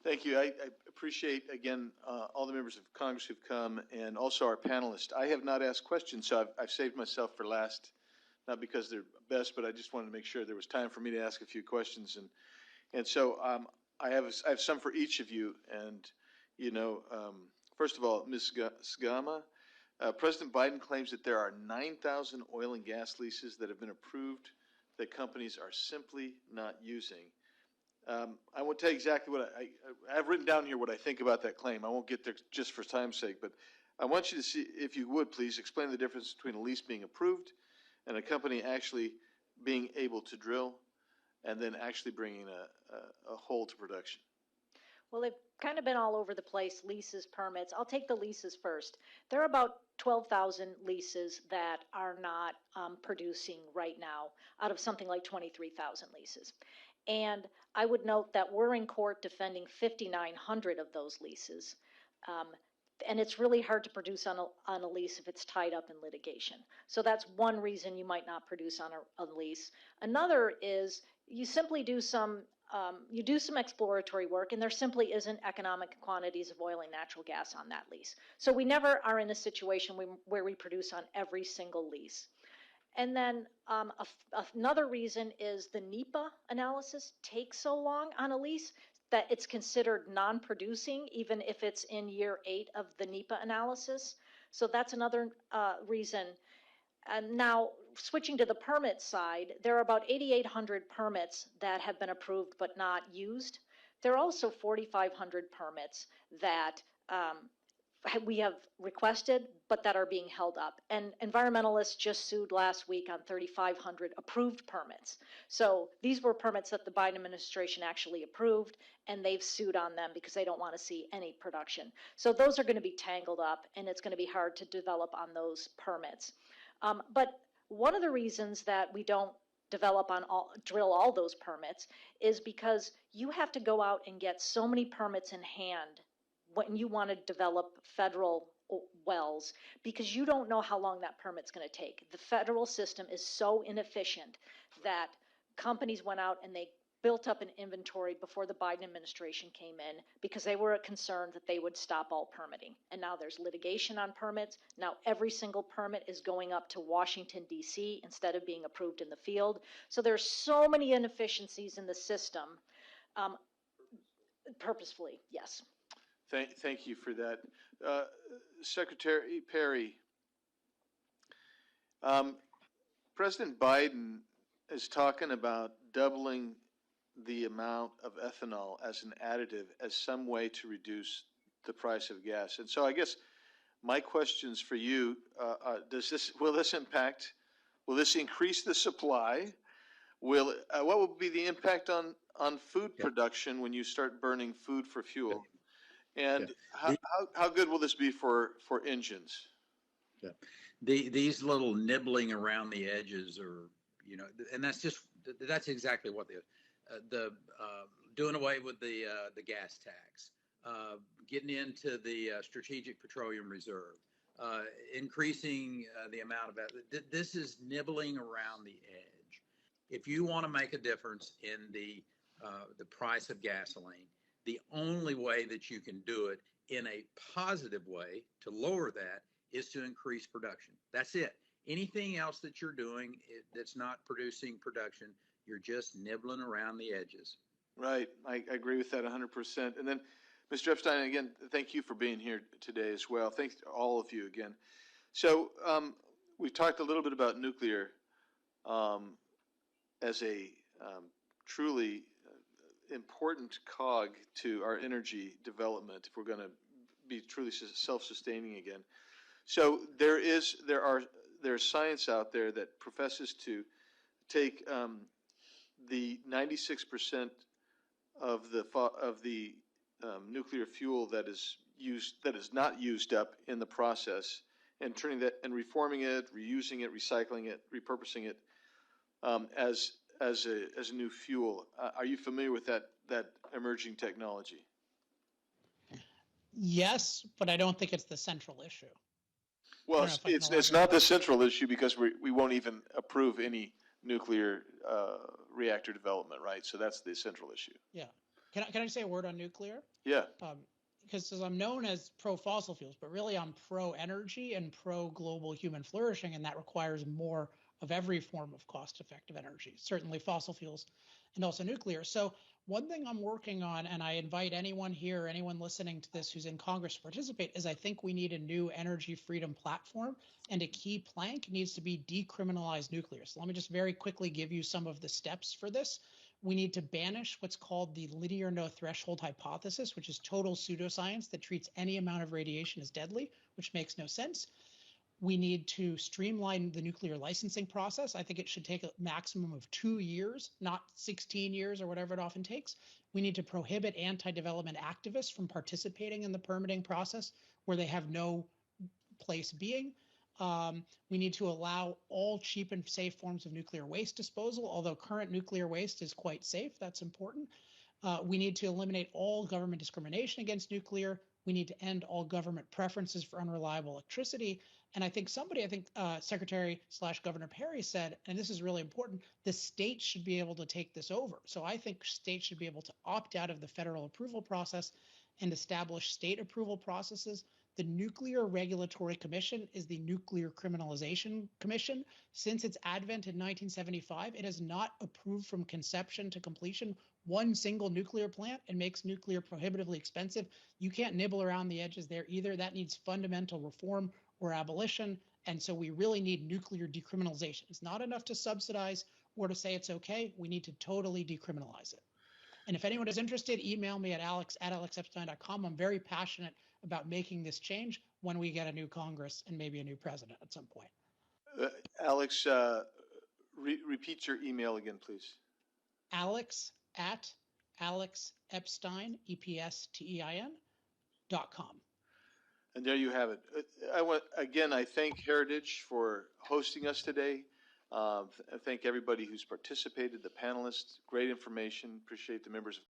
Thank you. I appreciate, again, all the members of Congress who've come and also our panelists. I have not asked questions, so I've saved myself for last, not because they're best, but I just wanted to make sure there was time for me to ask a few questions. And so I have some for each of you. And, first of all, Ms. Sgama, President Biden claims that there are 9,000 oil and gas leases that have been approved that companies are simply not using. I won't tell you exactly what I have written down here what I think about that claim. I won't get there just for time's sake, but I want you to see, if you would please, explain the difference between a lease being approved and a company actually being able to drill and then actually bringing a hole to production. Well, they've kind of been all over the place, leases, permits. I'll take the leases first. There are about 12,000 leases that are not producing right now out of something like 23,000 leases. And I would note that we're in court defending 5,900 of those leases. And it's really hard to produce on a lease if it's tied up in litigation. So that's one reason you might not produce on a lease. Another is you simply do some exploratory work, and there simply isn't economic quantities of oil and natural gas on that lease. So we never are in a situation where we produce on every single lease. And then another reason is the NEPA analysis takes so long on a lease that it's considered non-producing, even if it's in year 8 of the NEPA analysis. So that's another reason. And now, switching to the permit side, there are about 8,800 permits that have been approved but not used. There are also 4,500 permits that we have requested but that are being held up. And environmentalists just sued last week on 3,500 approved permits. So these were permits that the Biden administration actually approved, and they've sued on them because they don't want to see any production. So those are going to be tangled up, and it's going to be hard to develop on those permits. But one of the reasons that we don't drill all those permits is because you have to go out and get so many permits in hand when you want to develop federal wells, because you don't know how long that permit's going to take. The federal system is so inefficient that companies went out and they built up an inventory before the Biden administration came in because they were concerned that they would stop all permitting. And now there's litigation on permits. Now every single permit is going up to Washington, D.C. instead of being approved in the field. So there's so many inefficiencies in the system. Purposefully, yes. Thank you for that. Secretary Perry, President Biden is talking about doubling the amount of ethanol as an additive as some way to reduce the price of gas. And so I guess my questions for you, will this increase the supply? What will be the impact on food production when you start burning food for fuel? And how good will this be for engines? Yeah. These little nibbling around the edges are, and that's exactly what the doing away with the gas tax, getting into the strategic petroleum reserve, increasing the amount of it. This is nibbling around the edge. If you want to make a difference in the price of gasoline, the only way that you can do it in a positive way to lower that is to increase production. That's it. Anything else that you're doing that's not producing production, you're just nibbling around the edges. Right. I agree with that 100%. And then, Mr. Epstein, again, thank you for being here today as well. Thanks to all of you again. So we've talked a little bit about nuclear as a truly important cog to our energy development if we're going to be truly self-sustaining again. So there's science out there that professes to take the 96% of the nuclear fuel that is not used up in the process, and turning that and reforming it, reusing it, recycling it, repurposing it as a new fuel. Are you familiar with that emerging technology? Yes, but I don't think it's the central issue. Well, it's not the central issue because we won't even approve any nuclear reactor development, right? So that's the central issue. Yeah. Can I say a word on nuclear? Yeah, Because I'm known as pro fossil fuels, but really I'm pro energy and pro global human flourishing, and that requires more of every form of cost effective energy, certainly fossil fuels and also nuclear. So, one thing I'm working on, and I invite anyone here, anyone listening to this who's in Congress to participate, is I think we need a new energy freedom platform, and a key plank needs to be decriminalize nuclear. So, let me just very quickly give you some of the steps for this. We need to banish what's called the linear no threshold hypothesis, which is total pseudoscience that treats any amount of radiation as deadly, which makes no sense. We need to streamline the nuclear licensing process. I think it should take a maximum of 2 years, not 16 years or whatever it often takes. We need to prohibit anti-development activists from participating in the permitting process where they have no place being. We need to allow all cheap and safe forms of nuclear waste disposal, although current nuclear waste is quite safe. That's important. We need to eliminate all government discrimination against nuclear. We need to end all government preferences for unreliable electricity. And I think Secretary/Governor Perry said, and this is really important, the states should be able to take this over. So I think states should be able to opt out of the federal approval process and establish state approval processes. The Nuclear Regulatory Commission is the Nuclear Criminalization Commission. Since its advent in 1975, it has not approved from conception to completion one single nuclear plant and makes nuclear prohibitively expensive. You can't nibble around the edges there either. That needs fundamental reform or abolition. And so we really need nuclear decriminalization. It's not enough to subsidize or to say it's okay. We need to totally decriminalize it. And if anyone is interested, email me at alex@alexepstein.com. I'm very passionate about making this change when we get a new Congress and maybe a new president at some point. Alex, repeat your email again, please. Alex@alexepstein, EPSTEIN.com. And there you have it. I thank Heritage for hosting us today. I thank everybody who's participated, the panelists, great information. Appreciate the members of